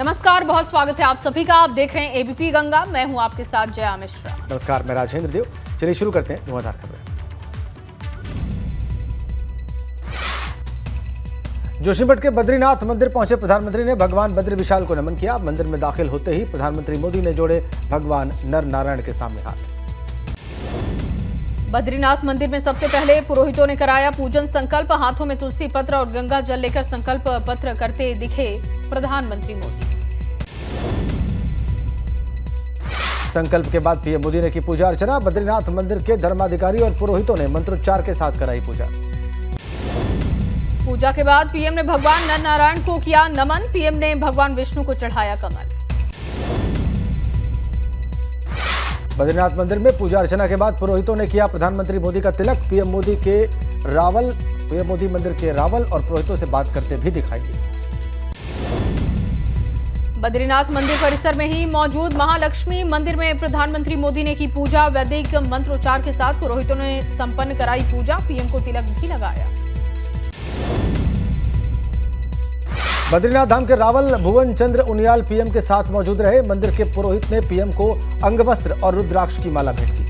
नमस्कार, बहुत स्वागत है आप सभी का। आप देख रहे हैं एबीपी गंगा। मैं हूं आपके साथ जया मिश्रा। नमस्कार, मैं राजेंद्र देव। चलिए शुरू करते हैं धुआंधार खबरें। जोशीमठ के बद्रीनाथ मंदिर पहुंचे प्रधानमंत्री ने भगवान बद्री विशाल को नमन किया। मंदिर में दाखिल होते ही प्रधानमंत्री मोदी ने जोड़े भगवान नर नारायण के सामने हाथ। बद्रीनाथ मंदिर में सबसे पहले पुरोहितों ने कराया पूजन संकल्प। हाथों में तुलसी पत्र और गंगा जल लेकर संकल्प पत्र करते दिखे प्रधानमंत्री मोदी। संकल्प के बाद पीएम मोदी ने की पूजा अर्चना। बद्रीनाथ मंदिर के धर्माधिकारी और पुरोहितों ने मंत्रोच्चार के साथ कराई पूजा। पूजा के बाद पीएम ने भगवान नर नारायण को किया नमन। पीएम ने भगवान विष्णु को चढ़ाया कमल। बद्रीनाथ मंदिर में पूजा अर्चना के बाद पुरोहितों ने किया प्रधानमंत्री मोदी का तिलक। पीएम मोदी मंदिर के रावल और पुरोहितों से बात करते भी दिखाई दिए। बद्रीनाथ मंदिर परिसर में ही मौजूद महालक्ष्मी मंदिर में प्रधानमंत्री मोदी ने की पूजा। वैदिक मंत्रोच्चार के साथ पुरोहितों ने संपन्न कराई पूजा। पीएम को तिलक भी लगाया। बद्रीनाथ धाम के रावल भुवन चंद्र उनियाल पीएम के साथ मौजूद रहे। मंदिर के पुरोहित ने पीएम को अंगवस्त्र और रुद्राक्ष की माला भेंट की।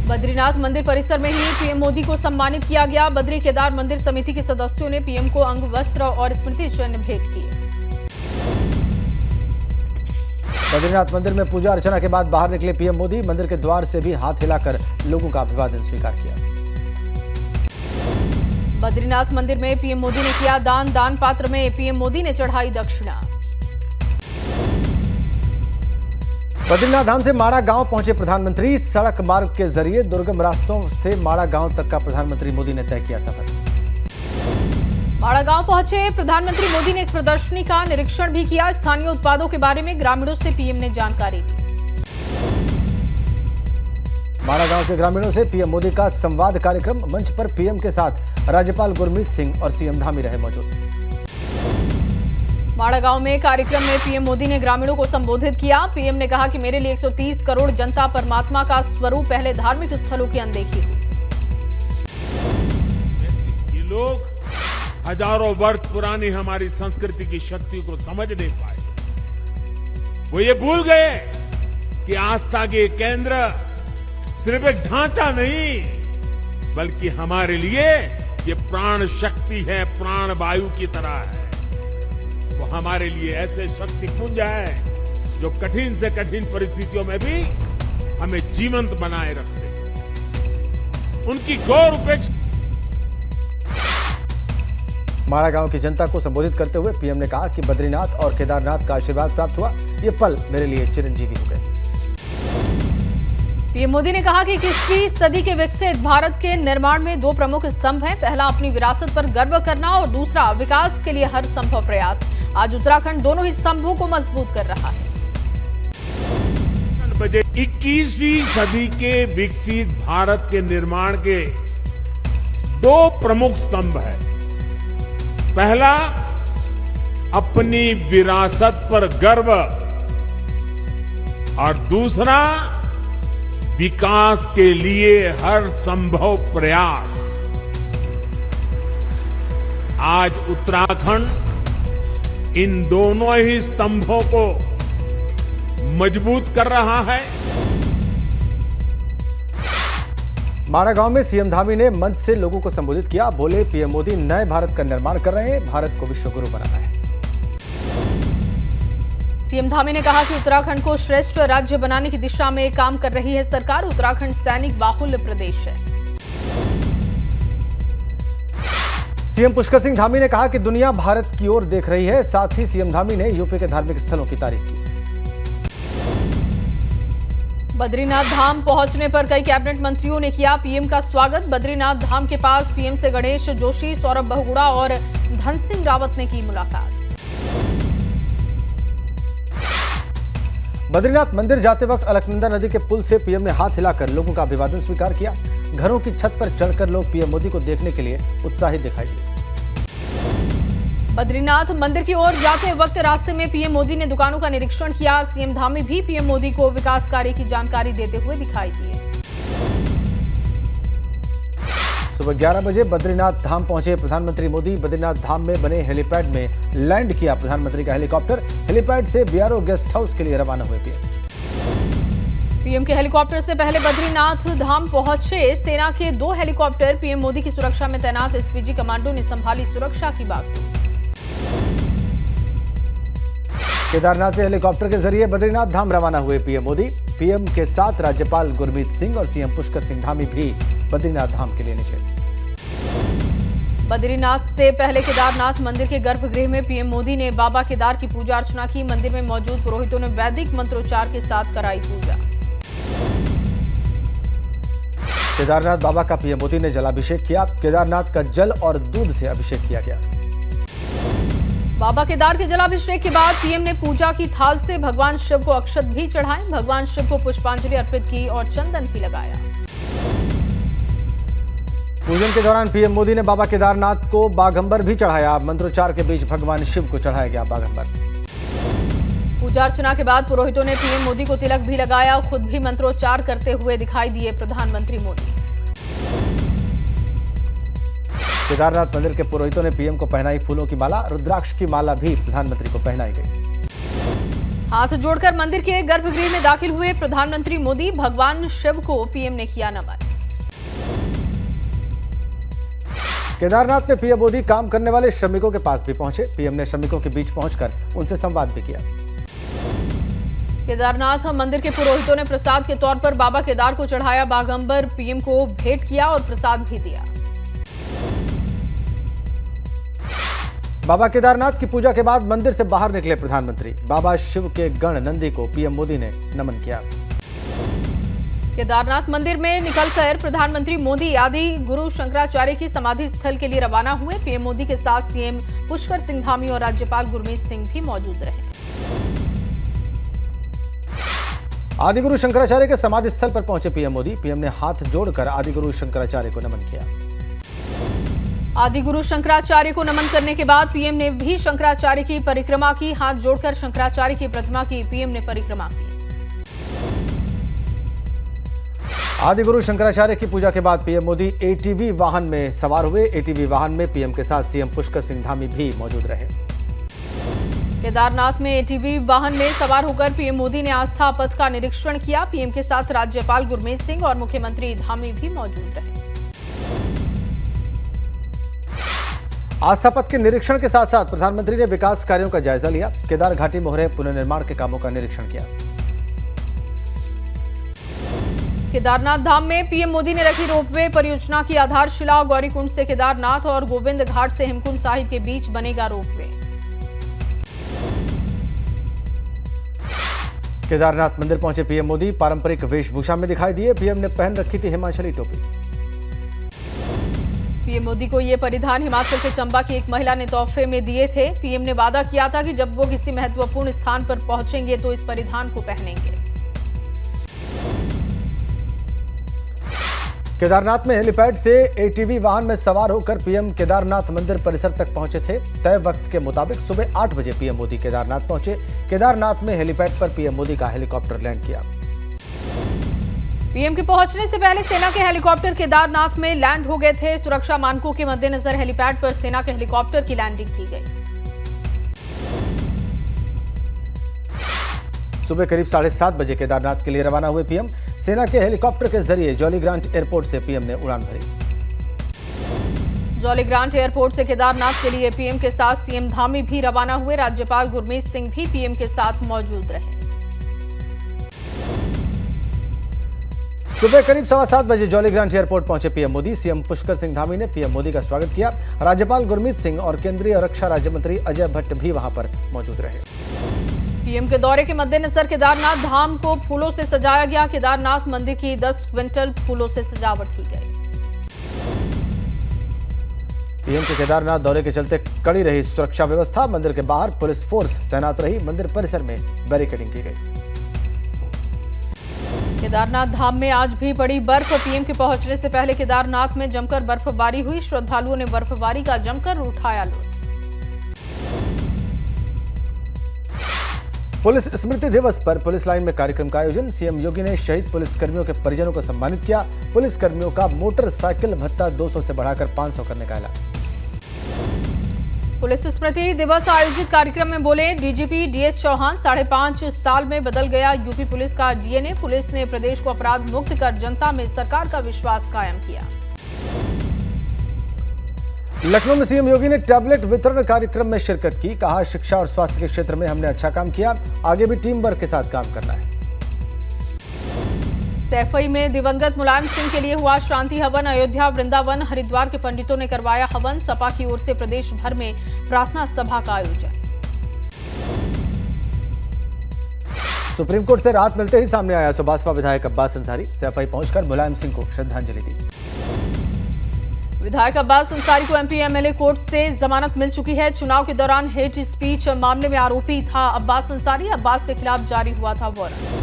बद्रीनाथ मंदिर परिसर में ही पीएम मोदी को सम्मानित किया गया। बद्री केदार मंदिर समिति के सदस्यों ने पीएम को अंगवस्त्र और स्मृति चिन्ह भेंट किए। बद्रीनाथ मंदिर में पूजा अर्चना के बाद बाहर निकले पीएम मोदी। मंदिर के द्वार से भी हाथ हिलाकर लोगों का अभिवादन स्वीकार किया। बद्रीनाथ मंदिर में पीएम मोदी ने किया दान। दान पात्र में पीएम मोदी ने चढ़ाई दक्षिणा। बद्रीनाथ धाम से माड़ा गांव पहुंचे प्रधानमंत्री। सड़क मार्ग के जरिए दुर्गम रास्तों से माड़ा गांव तक का प्रधानमंत्री मोदी ने तय किया सफर। माड़ा गांव पहुंचे प्रधानमंत्री मोदी ने एक प्रदर्शनी का निरीक्षण भी किया। स्थानीय उत्पादों के बारे में ग्रामीणों से पीएम ने जानकारी दी। माड़ा गांव के ग्रामीणों से पीएम मोदी का संवाद कार्यक्रम। मंच पर पीएम के साथ राज्यपाल गुरमीत सिंह और सीएम धामी रहे मौजूद। माड़ा गांव में कार्यक्रम में पीएम मोदी ने ग्रामीणों को संबोधित किया। पीएम ने कहा कि मेरे लिए 130 करोड़ जनता परमात्मा का स्वरूप, पहले धार्मिक स्थलों की अनदेखी हुई। ये लोग हजारों वर्ष पुरानी हमारी संस्कृति की शक्ति को समझ नहीं पाए। वो ये भूल गए कि आस्था के केंद्र सिर्फ एक ढांचा नहीं, बल्कि हमारे लिए ये प्राण शक्ति है, प्राण वायु की तरह है। वो हमारे लिए ऐसे शक्ति पुंज है जो कठिन से कठिन परिस्थितियों में भी हमें जीवंत बनाए रखते हैं। उनकी गौर उपेक्षा। माड़ा गांव की जनता को संबोधित करते हुए पीएम ने कहा कि बद्रीनाथ और केदारनाथ का आशीर्वाद प्राप्त हुआ। ये पल मेरे लिए चिरंजीवी हो गए। पीएम मोदी ने कहा कि 21वीं सदी के विकसित भारत के निर्माण में 2 प्रमुख स्तंभ हैं। पहला अपनी विरासत पर गर्व करना और दूसरा विकास के लिए हर संभव प्रयास। आज उत्तराखंड दोनों ही स्तंभों को मजबूत कर रहा है। 21वीं सदी के विकसित भारत के निर्माण के 2 प्रमुख स्तंभ हैं। पहला अपनी विरासत पर गर्व और दूसरा विकास के लिए हर संभव प्रयास। आज उत्तराखंड इन दोनों ही स्तंभों को मजबूत कर रहा है। माड़ा गांव में सीएम धामी ने मंच से लोगों को संबोधित किया। बोले पीएम मोदी नए भारत का निर्माण कर रहे हैं, भारत को विश्व गुरु बनाना है। सीएम धामी ने कहा कि उत्तराखंड को श्रेष्ठ राज्य बनाने की दिशा में काम कर रही है सरकार। उत्तराखंड सैनिक बाहुल्य प्रदेश है। सीएम पुष्कर सिंह धामी ने कहा कि दुनिया भारत की ओर देख रही है। साथ ही सीएम धामी ने यूपी के धार्मिक स्थलों की तारीफ की। बद्रीनाथ धाम पहुंचने पर कई कैबिनेट मंत्रियों ने किया पीएम का स्वागत। बद्रीनाथ धाम के पास पीएम से गणेश जोशी, सौरभ बहुगुणा और धन सिंह रावत ने की मुलाकात। बद्रीनाथ मंदिर जाते वक्त अलकनंदा नदी के पुल से पीएम ने हाथ हिलाकर लोगों का अभिवादन स्वीकार किया। घरों की छत पर चढ़कर लोग पीएम मोदी को देखने के लिए उत्साहित दिखाई दिए। बद्रीनाथ मंदिर की ओर जाते वक्त रास्ते में पीएम मोदी ने दुकानों का निरीक्षण किया। सीएम धामी भी पीएम मोदी को विकास कार्य की जानकारी देते हुए दिखाई दिए। सुबह 11 बजे बद्रीनाथ धाम पहुंचे प्रधानमंत्री मोदी। बद्रीनाथ धाम में बने हेलीपैड में लैंड किया प्रधानमंत्री का हेलीकॉप्टर। हेलीपैड से बीआरओ गेस्ट हाउस के लिए रवाना हुए पीएम के हेलीकॉप्टर से पहले बद्रीनाथ धाम पहुंचे सेना के 2 हेलीकॉप्टर। पीएम मोदी की सुरक्षा में तैनात एसपीजी कमांडो ने संभाली सुरक्षा की बात। केदारनाथ से हेलीकॉप्टर के जरिए बद्रीनाथ धाम रवाना हुए पीएम मोदी। पीएम के साथ राज्यपाल गुरमीत सिंह और सीएम पुष्कर सिंह धामी भी बद्रीनाथ धाम के लिए निकले। बद्रीनाथ से पहले केदारनाथ मंदिर के गर्भगृह में पीएम मोदी ने बाबा केदार की पूजा अर्चना की। मंदिर में मौजूद पुरोहितों ने वैदिक मंत्रोच्चार के साथ कराई पूजा। केदारनाथ बाबा का पीएम मोदी ने जलाभिषेक किया। केदारनाथ का जल और दूध से अभिषेक किया गया। बाबा केदार के जलाभिषेक के बाद पीएम ने पूजा की थाल से भगवान शिव को अक्षत भी चढ़ाए। भगवान शिव को पुष्पांजलि अर्पित की और चंदन भी लगाया। पूजन के दौरान पीएम मोदी ने बाबा केदारनाथ को बाघंबर भी चढ़ाया। मंत्रोच्चार के बीच भगवान शिव को चढ़ाया गया बाघंबर। पूजा अर्चना के बाद पुरोहितों ने पीएम मोदी को तिलक भी लगाया। खुद भी मंत्रोच्चार करते हुए दिखाई दिए प्रधानमंत्री मोदी। केदारनाथ मंदिर के पुरोहितों ने पीएम को पहनाई फूलों की माला। रुद्राक्ष की माला भी प्रधानमंत्री को पहनाई गई। हाथ जोड़कर मंदिर के गर्भगृह में दाखिल हुए प्रधानमंत्री मोदी। भगवान शिव को पीएम ने किया नमन। केदारनाथ में पीएम मोदी काम करने वाले श्रमिकों के पास भी पहुंचे। पीएम ने श्रमिकों के बीच पहुंचकर उनसे संवाद भी किया। केदारनाथ मंदिर के पुरोहितों ने प्रसाद के तौर पर बाबा केदार को चढ़ाया बाघंबर। पीएम को भेंट किया और प्रसाद भी दिया। बाबा केदारनाथ की पूजा के बाद मंदिर से बाहर निकले प्रधानमंत्री। बाबा शिव के गण नंदी को पीएम मोदी ने नमन किया। केदारनाथ मंदिर में निकलकर प्रधानमंत्री मोदी आदि गुरु शंकराचार्य की समाधि स्थल के लिए रवाना हुए। पीएम मोदी के साथ सीएम पुष्कर सिंह धामी और राज्यपाल गुरमीत सिंह भी मौजूद रहे। आदिगुरु शंकराचार्य के समाधि स्थल पर पहुंचे पीएम मोदी। पीएम ने हाथ जोड़कर आदिगुरु शंकराचार्य को नमन किया। आदिगुरु शंकराचार्य को नमन करने के बाद पीएम ने भी शंकराचार्य की परिक्रमा की। हाथ जोड़कर शंकराचार्य की प्रतिमा की पीएम ने परिक्रमा की। आदिगुरु शंकराचार्य की पूजा के बाद पीएम मोदी एटीवी वाहन में सवार हुए। एटीवी वाहन में पीएम के साथ सीएम पुष्कर सिंह धामी भी मौजूद रहे। केदारनाथ में एटीवी वाहन में सवार होकर पीएम मोदी ने आस्था पथ का निरीक्षण किया। पीएम के साथ राज्यपाल गुरमीत सिंह और मुख्यमंत्री धामी भी मौजूद रहे। आस्था पथ के निरीक्षण के साथ साथ प्रधानमंत्री ने विकास कार्यों का जायजा लिया। केदार घाटी मोहरे पुनर्निर्माण के कामों का निरीक्षण किया। केदारनाथ धाम में पीएम मोदी ने रखी रोपवे परियोजना की आधारशिला। गौरीकुंड से केदारनाथ और गोविंद घाट से हेमकुंड साहिब के बीच बनेगा रोपवे। केदारनाथ मंदिर पहुंचे पीएम मोदी। पारंपरिक वेशभूषा में दिखाई दिए। पीएम ने पहन रखी थी हिमाचली टोपी। पीएम मोदी को ये परिधान हिमाचल के चंबा की एक महिला ने तोहफे में दिए थे। पीएम ने वादा किया था कि जब वो किसी महत्वपूर्ण स्थान पर पहुंचेंगे तो इस परिधान को पहनेंगे। केदारनाथ में हेलीपैड से एटीवी वाहन में सवार होकर पीएम केदारनाथ मंदिर परिसर तक पहुंचे थे। तय वक्त के मुताबिक सुबह 8 बजे पीएम मोदी केदारनाथ पहुंचे। केदारनाथ में हेलीपैड पर पीएम मोदी का हेलीकॉप्टर लैंड किया। पीएम के पहुंचने से पहले सेना के हेलीकॉप्टर केदारनाथ में लैंड हो गए थे। सुरक्षा मानकों के मद्देनजर हेलीपैड पर सेना के हेलीकॉप्टर की लैंडिंग की गई। सुबह करीब 7:30 बजे केदारनाथ के लिए रवाना हुए पीएम। सेना के हेलीकॉप्टर के जरिए जॉली ग्रांट एयरपोर्ट से पीएम ने उड़ान भरी। जॉली ग्रांट एयरपोर्ट से केदारनाथ के लिए पीएम के साथ सीएम धामी भी रवाना हुए। राज्यपाल गुरमीत सिंह भी पीएम के साथ मौजूद रहे। सुबह करीब 7:15 बजे जॉली ग्रांट एयरपोर्ट पहुंचे पीएम मोदी। सीएम पुष्कर सिंह धामी ने पीएम मोदी का स्वागत किया। राज्यपाल गुरमीत सिंह और केंद्रीय रक्षा राज्य मंत्री अजय भट्ट भी वहां पर मौजूद रहे। पीएम के दौरे के मद्देनजर केदारनाथ धाम को फूलों से सजाया गया। केदारनाथ मंदिर की 10 क्विंटल फूलों से सजावट की गई। पीएम के केदारनाथ दौरे के चलते कड़ी रही सुरक्षा व्यवस्था। मंदिर के बाहर पुलिस फोर्स तैनात रही। मंदिर परिसर में बैरिकेडिंग की गई। केदारनाथ धाम में आज भी पड़ी बर्फ। पीएम के पहुंचने से पहले केदारनाथ में जमकर बर्फबारी हुई। श्रद्धालुओं ने बर्फबारी का जमकर उठाया लुत्फ। पुलिस स्मृति दिवस पर पुलिस लाइन में कार्यक्रम का आयोजन। सीएम योगी ने शहीद पुलिसकर्मियों के परिजनों को सम्मानित किया। पुलिसकर्मियों का मोटरसाइकिल भत्ता 200 से बढ़ाकर 500 करने का ऐलान। पुलिस स्मृति दिवस आयोजित कार्यक्रम में बोले डीजीपी डीएस चौहान। 5.5 साल में बदल गया यूपी पुलिस का डीएनए। पुलिस ने प्रदेश को अपराध मुक्त कर जनता में सरकार का विश्वास कायम किया। लखनऊ में सीएम योगी ने टैबलेट वितरण कार्यक्रम में शिरकत की। कहा, शिक्षा और स्वास्थ्य के क्षेत्र में हमने अच्छा काम किया, आगे भी टीम वर्क के साथ काम करना है। सैफई में दिवंगत मुलायम सिंह के लिए हुआ शांति हवन। अयोध्या, वृंदावन, हरिद्वार के पंडितों ने करवाया हवन। सपा की ओर से प्रदेश भर में प्रार्थना सभा का आयोजन। सुप्रीम कोर्ट से राहत मिलते ही सामने आया सुभाषपा विधायक अब्बास अंसारी। सैफई पहुंचकर मुलायम सिंह को श्रद्धांजलि दी। विधायक अब्बास अंसारी को एमपी एमएलए कोर्ट से जमानत मिल चुकी है। चुनाव के दौरान हेट स्पीच मामले में आरोपी था अब्बास अंसारी। अब्बास के खिलाफ जारी हुआ था वारंट।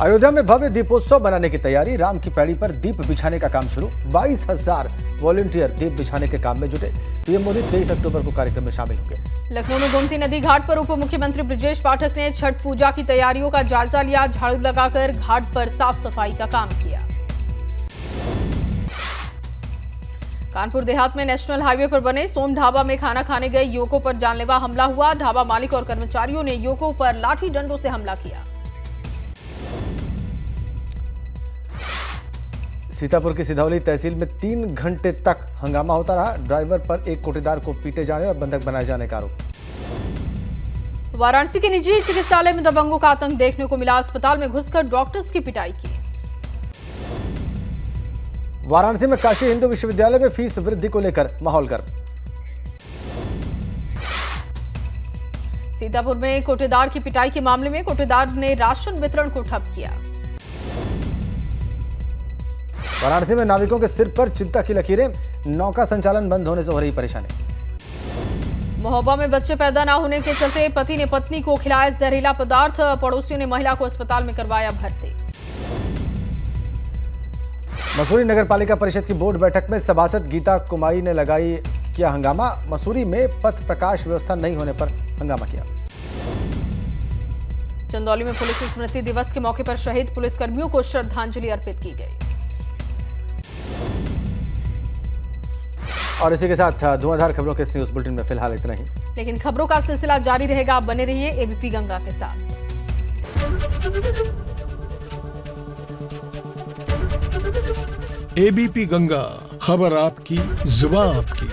अयोध्या में भव्य दीपोत्सव बनाने की तैयारी। राम की पैड़ी पर दीप बिछाने का काम शुरू। 22,000 वॉलंटियर दीप बिछाने के काम में जुटे। पीएम मोदी 23 अक्टूबर को कार्यक्रम में शामिल होंगे। लखनऊ में गोमती नदी घाट पर उप मुख्यमंत्री ब्रजेश पाठक ने छठ पूजा की तैयारियों का जायजा लिया। झाड़ू लगाकर घाट पर साफ सफाई का काम किया। कानपुर देहात में नेशनल हाईवे पर बने सोम ढाबा में खाना खाने गए युवकों पर जानलेवा हमला हुआ। ढाबा मालिक और कर्मचारियों ने युवकों पर लाठी डंडों से हमला किया। सीतापुर की सिधौली तहसील में 3 घंटे तक हंगामा होता रहा। ड्राइवर पर एक कोटेदार को पीटे जाने और बंधक बनाए जाने का आरोप। वाराणसी के निजी चिकित्सालय में दबंगों का आतंक देखने को मिला। अस्पताल में घुसकर डॉक्टर्स की पिटाई की। वाराणसी में काशी हिंदू विश्वविद्यालय में फीस वृद्धि को लेकर माहौल गर्म। सीतापुर में कोटेदार की पिटाई के मामले में कोटेदार ने राशन वितरण को ठप किया। वाराणसी में नाविकों के सिर पर चिंता की लकीरें। नौका संचालन बंद होने से हो रही परेशानी। महोबा में बच्चे पैदा न होने के चलते पति ने पत्नी को खिलाया जहरीला पदार्थ। पड़ोसियों ने महिला को अस्पताल में करवाया भर्ती। मसूरी नगर पालिका परिषद की बोर्ड बैठक में सभासद गीता कुमारी ने लगाई किया हंगामा। मसूरी में पथ प्रकाश व्यवस्था नहीं होने पर हंगामा किया। चंदौली में पुलिस स्मृति दिवस के मौके पर शहीद पुलिसकर्मियों को श्रद्धांजलि अर्पित की गई। और इसी के साथ धुआंधार खबरों के इस न्यूज बुलेटिन में फिलहाल इतना ही। लेकिन खबरों का सिलसिला जारी रहेगा। आप बने रहिए एबीपी गंगा के साथ। एबीपी गंगा, खबर आपकी, जुबान आपकी।